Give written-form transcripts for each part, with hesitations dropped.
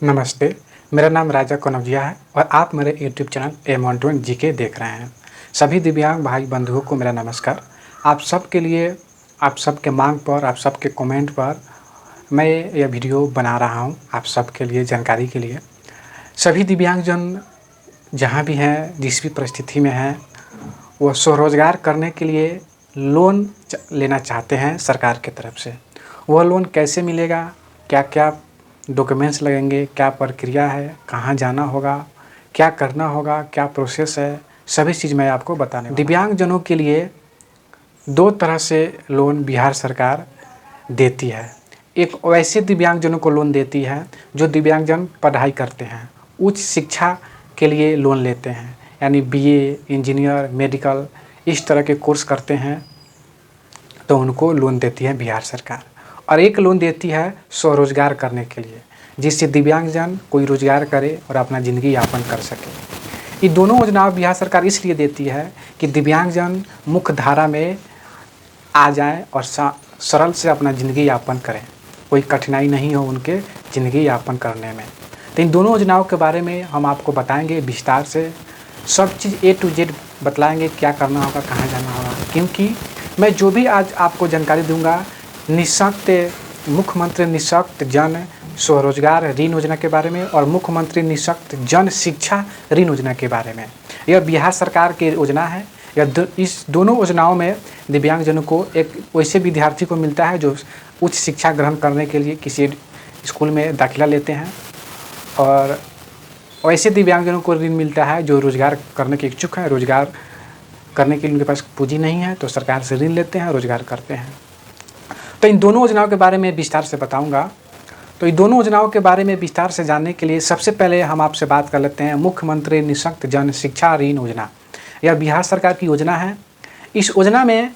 नमस्ते, मेरा नाम राजा कनौजिया है और आप मेरे यूट्यूब चैनल M121 जीके देख रहे हैं। सभी दिव्यांग भाई बंधुओं को मेरा नमस्कार। आप सबके लिए, आप सबके मांग पर, आप सबके कमेंट पर मैं यह वीडियो बना रहा हूं, आप सबके लिए जानकारी के लिए। सभी दिव्यांगजन जहां भी हैं, जिस भी परिस्थिति में हैं, वो स्वरोज़गार करने के लिए लोन लेना चाहते हैं सरकार की तरफ से। वह लोन कैसे मिलेगा, क्या-क्या डॉक्यूमेंट्स लगेंगे, क्या प्रक्रिया है, कहाँ जाना होगा, क्या करना होगा, क्या प्रोसेस है, सभी चीज़ मैं आपको बताने वाला हूँ। दिव्यांगजनों के लिए 2 तरह से लोन बिहार सरकार देती है। एक वैसे दिव्यांगजनों को लोन देती है जो दिव्यांगजन पढ़ाई करते हैं, उच्च शिक्षा के लिए लोन लेते हैं, यानी बीए, इंजीनियर, मेडिकल इस तरह के कोर्स करते हैं तो उनको लोन देती है बिहार सरकार। और एक लोन देती है स्वरोज़गार करने के लिए, जिससे दिव्यांगजन कोई रोज़गार करे और अपना ज़िंदगी यापन कर सके। ये दोनों योजनाएं बिहार सरकार इसलिए देती है कि दिव्यांगजन मुख्य धारा में आ जाएं और सरल से अपना ज़िंदगी यापन करें, कोई कठिनाई नहीं हो उनके ज़िंदगी यापन करने में। तो इन दोनों योजनाओं के बारे में हम आपको बताएंगे विस्तार से, सब चीज़ A to Z बतलाएंगे, क्या करना होगा, कहाँ जाना होगा। क्योंकि मैं जो भी आज आपको जानकारी दूंगा, निःशक्त मुख्यमंत्री निःशक्त जन स्वरोजगार ऋण योजना के बारे में और मुख्यमंत्री निःशक्त जन शिक्षा ऋण योजना के बारे में। यह बिहार सरकार की योजना है। इस दोनों योजनाओं में दिव्यांगजनों को एक वैसे विद्यार्थी को मिलता है जो उच्च शिक्षा ग्रहण करने के लिए किसी स्कूल में दाखिला लेते हैं, और वैसे दिव्यांगजनों को ऋण मिलता है जो रोज़गार करने के इच्छुक हैं, रोज़गार करने के लिए उनके पास पूंजी नहीं है तो सरकार से ऋण लेते हैं, रोज़गार करते हैं। तो इन दोनों योजनाओं के बारे में विस्तार से बताऊंगा। तो इन दोनों योजनाओं के बारे में विस्तार से जानने के लिए सबसे पहले हम आपसे बात कर लेते हैं मुख्यमंत्री निःशक्त जन शिक्षा ऋण योजना। यह बिहार सरकार की योजना है। इस योजना में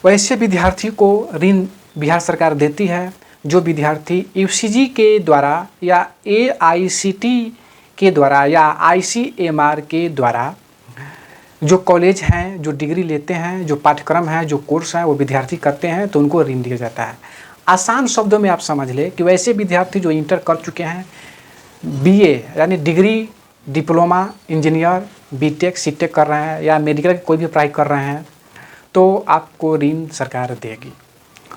वैसे विद्यार्थी को ऋण बिहार सरकार देती है जो विद्यार्थी UCG के द्वारा या AICT के द्वारा या ICMR के द्वारा जो कॉलेज हैं, जो डिग्री लेते हैं, जो पाठ्यक्रम है, जो कोर्स हैं वो विद्यार्थी करते हैं तो उनको ऋण दिया जाता है। आसान शब्दों में आप समझ लें कि वैसे विद्यार्थी जो इंटर कर चुके हैं, BA यानी degree, diploma, engineer, BTech, CTech कर रहे हैं या मेडिकल की कोई भी पढ़ाई कर रहे हैं तो आपको ऋण सरकार देगी।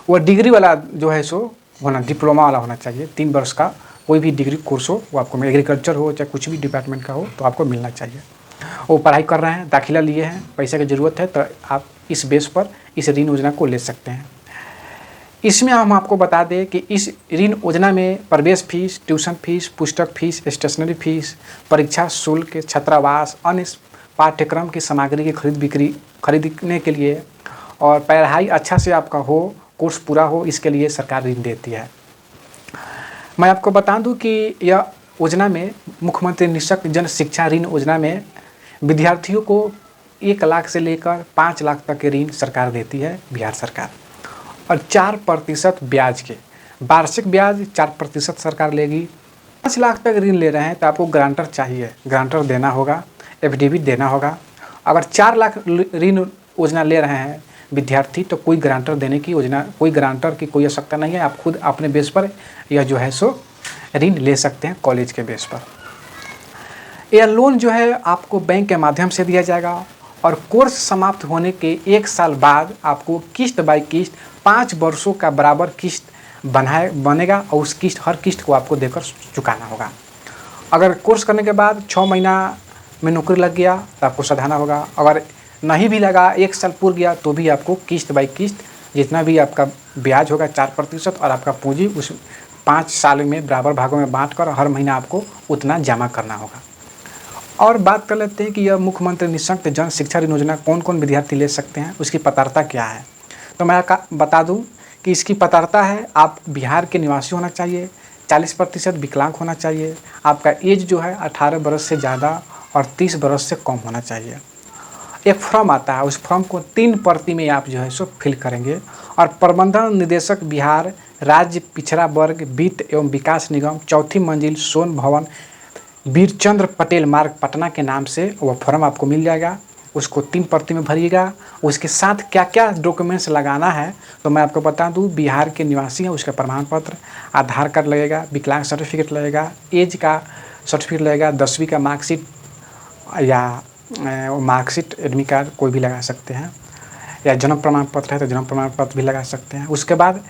वो डिग्री वाला जो है सो होना, डिप्लोमा वाला होना चाहिए, 3 वर्ष का कोई भी डिग्री कोर्स हो, वो आपको एग्रीकल्चर हो चाहे कुछ भी डिपार्टमेंट का हो तो आपको मिलना चाहिए। वो पढ़ाई कर रहे हैं, दाखिला लिए हैं, पैसे की ज़रूरत है तो आप इस बेस पर इस ऋण योजना को ले सकते हैं। इसमें हम आपको बता दें कि इस ऋण योजना में प्रवेश फीस, ट्यूशन फीस, पुस्तक फीस, स्टेशनरी फीस, परीक्षा शुल्क, छात्रावास, अन्य पाठ्यक्रम की सामग्री की खरीदने के लिए और पढ़ाई अच्छा से आपका हो, कोर्स पूरा हो, इसके लिए सरकार ऋण देती है। मैं आपको बता दूं कि यह योजना में मुख्यमंत्री निःशक्त जन शिक्षा ऋण योजना में विद्यार्थियों को 1 लाख से लेकर 5 लाख तक के ऋण सरकार देती है बिहार सरकार, और 4% ब्याज के, वार्षिक ब्याज 4% सरकार लेगी। 5 लाख तक ऋण ले रहे हैं तो आपको गारंटर चाहिए, गारंटर देना होगा, एफिडेविट देना होगा। अगर 4 लाख ऋण योजना ले रहे हैं विद्यार्थी तो कोई गारंटर देने की योजना, कोई गारंटर की कोई आवश्यकता नहीं है। आप खुद अपने बेस पर यह जो है सो ऋण ले सकते हैं कॉलेज के बेस पर। यह लोन जो है आपको बैंक के माध्यम से दिया जाएगा और कोर्स समाप्त होने के 1 साल बाद आपको किस्त बाय किस्त 5 वर्षों का बराबर किस्त बनेगा और उस किस्त, हर किस्त को आपको देकर चुकाना होगा। अगर कोर्स करने के बाद 6 महीना में नौकरी लग गया तो आपको सधाना होगा। अगर नहीं भी लगा, 1 साल पूर गया तो भी आपको किस्त बाय किस्त जितना भी आपका ब्याज होगा 4% और आपका पूंजी उस 5 साल में बराबर भागों में बांटकर हर महीना आपको उतना जमा करना होगा। और बात कर लेते हैं कि यह मुख्यमंत्री निःशक्त जन शिक्षा ऋण योजना कौन कौन विद्यार्थी ले सकते हैं, उसकी पात्रता क्या है। तो मैं बता दूं कि इसकी पात्रता है, आप बिहार के निवासी होना चाहिए, 40% विकलांग होना चाहिए, आपका एज जो है 18 वर्ष से ज़्यादा और 30 वर्ष से कम होना चाहिए। एक फॉर्म आता है, उस फॉर्म को 3 प्रति में आप जो है सो फिल करेंगे और प्रबंधन निदेशक बिहार राज्य पिछड़ा वर्ग वित्त एवं विकास निगम 4थी मंजिल सोन भवन वीरचंद्र पटेल मार्ग पटना के नाम से वह फॉर्म आपको मिल जाएगा। उसको 3 प्रति में भरिएगा। उसके साथ क्या क्या डॉक्यूमेंट्स लगाना है तो मैं आपको बता दूं, बिहार के निवासी हैं उसका प्रमाण पत्र, आधार कार्ड लगेगा, विकलांग सर्टिफिकेट लगेगा, एज का सर्टिफिकेट लगेगा, 10वीं का मार्कशीट या मार्कशीट, एडमिट कार्ड कोई भी लगा सकते हैं, या जन्म प्रमाण पत्र है तो जन्म प्रमाण पत्र भी लगा सकते हैं। उसके बाद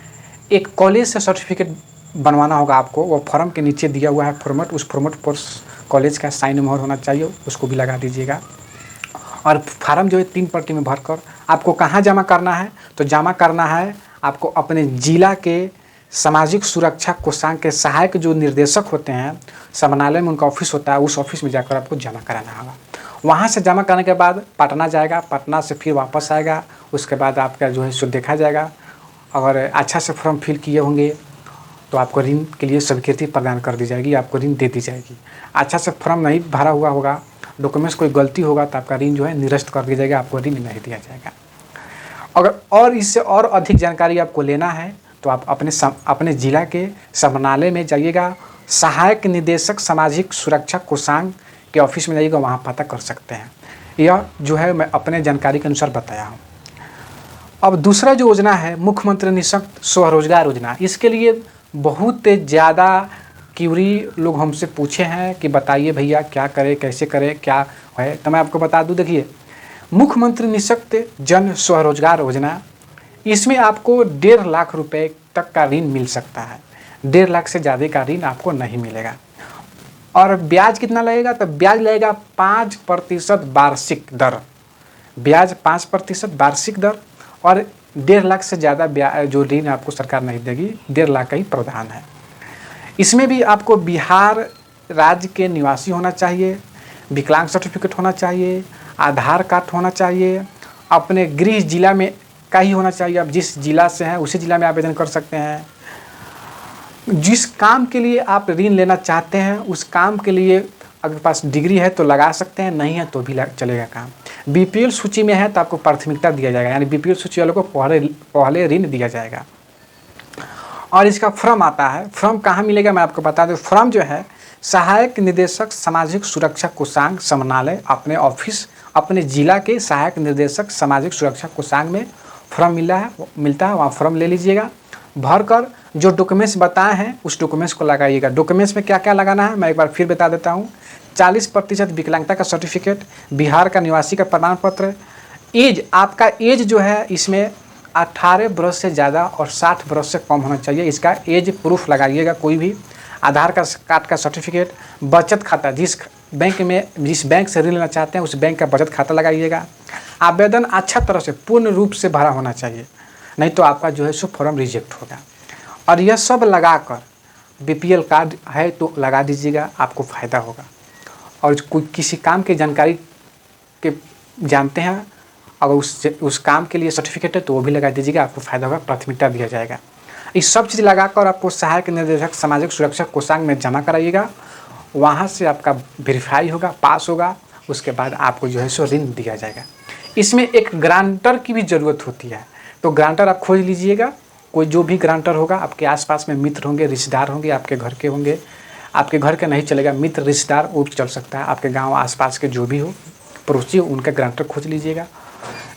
एक कॉलेज से सर्टिफिकेट बनवाना होगा आपको, वो फॉर्म के नीचे दिया हुआ है फॉर्मेट, उस फॉर्मेट पर कॉलेज का साइन मोहर होना चाहिए, उसको भी लगा दीजिएगा। और फार्म जो है 3 प्रति में भरकर आपको कहाँ जमा करना है तो जमा करना है आपको अपने जिला के सामाजिक सुरक्षा कोषांग के सहायक जो निर्देशक होते हैं, समन्वय में उनका ऑफिस होता है, उस ऑफिस में जाकर आपको जमा कराना होगा। वहाँ से जमा करने के बाद पटना जाएगा, पटना से फिर वापस आएगा, उसके बाद आपका जो है सो देखा जाएगा। अगर अच्छा से फॉर्म फिल किए होंगे तो आपको ऋण के लिए स्वीकृति प्रदान कर दी जाएगी, आपको ऋण दे दी जाएगी। अच्छा से फॉर्म नहीं भरा हुआ होगा, डॉक्यूमेंट्स कोई गलती होगा तो आपका ऋण जो है निरस्त कर दिया जाएगा, आपको ऋण नहीं दिया जाएगा। अगर और इससे और अधिक जानकारी आपको लेना है तो आप अपने जिला के समन्वय में जाइएगा, सहायक निदेशक सामाजिक सुरक्षा कोषांग के ऑफिस में जाइएगा, वहाँ पता कर सकते हैं। यह जो है मैं अपने जानकारी के अनुसार बताया हूँ। अब दूसरा जो योजना है मुख्यमंत्री निःशक्त स्वरोजगार योजना, इसके लिए बहुत ज़्यादा क्यूरी लोग हमसे पूछे हैं कि बताइए भैया क्या करें, कैसे करें, क्या है। तो मैं आपको बता दूं, देखिए मुख्यमंत्री निःशक्त जन स्वरोजगार योजना, इसमें आपको 1.5 लाख रुपए तक का ऋण मिल सकता है। 1.5 लाख से ज़्यादा का ऋण आपको नहीं मिलेगा। और ब्याज कितना लगेगा तो ब्याज लगेगा 5% वार्षिक दर, ब्याज 5% वार्षिक दर। और 1.5 लाख से ज़्यादा जो ऋण आपको सरकार नहीं देगी, 1.5 लाख का ही प्रावधान है। इसमें भी आपको बिहार राज्य के निवासी होना चाहिए, विकलांग सर्टिफिकेट होना चाहिए, आधार कार्ड होना चाहिए, अपने गृह जिला में का ही होना चाहिए। आप जिस जिला से हैं उसी जिला में आवेदन कर सकते हैं। जिस काम के लिए आप ऋण लेना चाहते हैं उस काम के लिए अगर पास डिग्री है तो लगा सकते हैं, नहीं है तो भी चलेगा काम। बीपीएल सूची में है तो आपको प्राथमिकता दिया जाएगा, यानी बीपीएल सूची वालों को पहले ऋण दिया जाएगा। और इसका फॉर्म आता है, फॉर्म कहाँ मिलेगा मैं आपको बता दूं। फॉर्म जो है सहायक निदेशक सामाजिक सुरक्षा कोषांग समन्वय, अपने ऑफिस अपने जिला के सहायक निर्देशक सामाजिक सुरक्षा कोषांग में फॉर्म मिलता है, वहाँ फॉर्म ले लीजिएगा। भरकर जो डॉक्यूमेंट्स बताए हैं उस डॉक्यूमेंट्स को लगाइएगा। डॉक्यूमेंट्स में क्या क्या लगाना है मैं एक बार फिर बता देता हूँ। 40% विकलांगता का सर्टिफिकेट, बिहार का निवासी का प्रमाण पत्र, एज आपका एज जो है इसमें 18 वर्ष से ज़्यादा और 60 वर्ष से कम होना चाहिए, इसका एज प्रूफ लगाइएगा कोई भी। आधार कार्ड का सर्टिफिकेट, बचत खाता, जिस बैंक से ऋण लेना चाहते हैं उस बैंक का बचत खाता लगाइएगा। आवेदन अच्छा तरह से पूर्ण रूप से भरा होना चाहिए, नहीं तो आपका जो है सो फॉर्म रिजेक्ट होगा। और यह सब लगाकर बीपीएल कार्ड है तो लगा दीजिएगा, आपको फ़ायदा होगा। और कोई किसी काम की जानकारी के जानते हैं अगर उस काम के लिए सर्टिफिकेट है तो वो भी लगा दीजिएगा, आपको फ़ायदा होगा, प्राथमिकता दिया जाएगा। इस सब चीज़ लगाकर आपको सहायक निर्देशक सामाजिक सुरक्षा कोषांग में जमा कराइएगा, वहाँ से आपका वेरीफाई होगा, पास होगा, उसके बाद आपको जो है सो ऋण दिया जाएगा। इसमें एक ग्रांटर की भी ज़रूरत होती है, तो ग्रांटर आप खोज लीजिएगा। कोई जो भी ग्रांटर होगा, आपके आसपास में मित्र होंगे, रिश्तेदार होंगे, आपके घर के होंगे, आपके घर के नहीं चलेगा, मित्र रिश्तेदार वो चल सकता है, आपके गांव आसपास के जो भी हो पड़ोसी उनका ग्रांटर खोज लीजिएगा।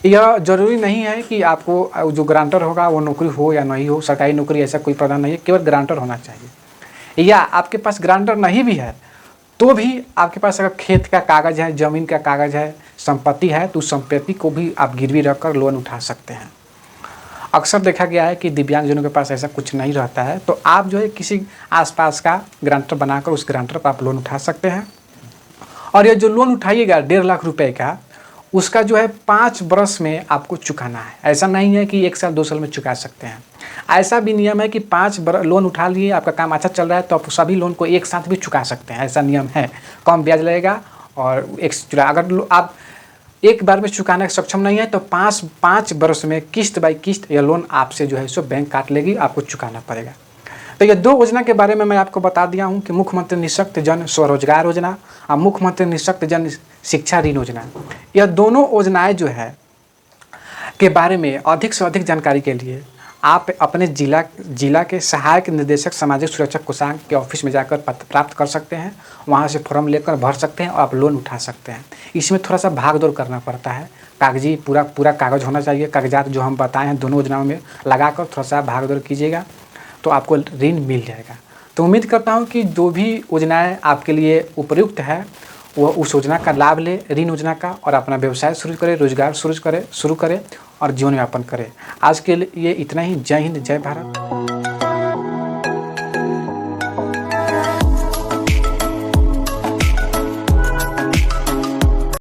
यह ज़रूरी नहीं है कि आपको जो ग्रांटर होगा वो नौकरी हो या नहीं हो, सरकारी नौकरी ऐसा कोई प्रावधान नहीं है, केवल ग्रांटर होना चाहिए। या आपके पास ग्रांटर नहीं भी है तो भी आपके पास अगर खेत का कागज़ है, ज़मीन का कागज़ है, संपत्ति है तो उस संपत्ति को भी आप गिरवी रखकर लोन उठा सकते हैं। अक्सर देखा गया है कि दिव्यांगजनों के पास ऐसा कुछ नहीं रहता है, तो आप जो है किसी आसपास का ग्रांटर बनाकर उस ग्रांटर पर आप लोन उठा सकते हैं। और ये जो लोन उठाइएगा 1.5 लाख रुपए का, उसका जो है 5 वर्ष में आपको चुकाना है। ऐसा नहीं है कि 1 साल 2 साल में चुका सकते हैं। ऐसा भी नियम है कि 5 लोन उठा लिए, आपका काम अच्छा चल रहा है तो आप सभी लोन को एक साथ भी चुका सकते हैं, ऐसा नियम है। कम ब्याज लगेगा और अगर आप एक बार में चुकाने सक्षम नहीं है तो 5 वर्ष में किस्त बाई किस्त यह लोन आपसे जो है सो बैंक काट लेगी, आपको चुकाना पड़ेगा। तो ये 2 योजना के बारे में मैं आपको बता दिया हूँ कि मुख्यमंत्री निःशक्त जन स्वरोजगार योजना और मुख्यमंत्री निःशक्त जन शिक्षा ऋण योजना। यह दोनों योजनाएं जो है के बारे में अधिक से अधिक जानकारी के लिए आप अपने जिला के सहायक निदेशक सामाजिक सुरक्षा कोषांग के ऑफिस में जाकर पत्र प्राप्त कर सकते हैं। वहाँ से फॉर्म लेकर भर सकते हैं और आप लोन उठा सकते हैं। इसमें थोड़ा सा भाग दौड़ करना पड़ता है, कागजी पूरा कागज़ होना चाहिए। कागजात जो हम बताए हैं दोनों योजनाओं में लगाकर थोड़ा सा भाग दौड़ कीजिएगा तो आपको ऋण मिल जाएगा। तो उम्मीद करता हूँ कि जो भी योजनाएँ आपके लिए उपयुक्त है वो उस योजना का लाभ ले, ऋण योजना का, और अपना व्यवसाय शुरू करें, रोजगार शुरू करें और जीवन यापन करें। आज के लिए इतना ही। जय हिंद, जय भारत।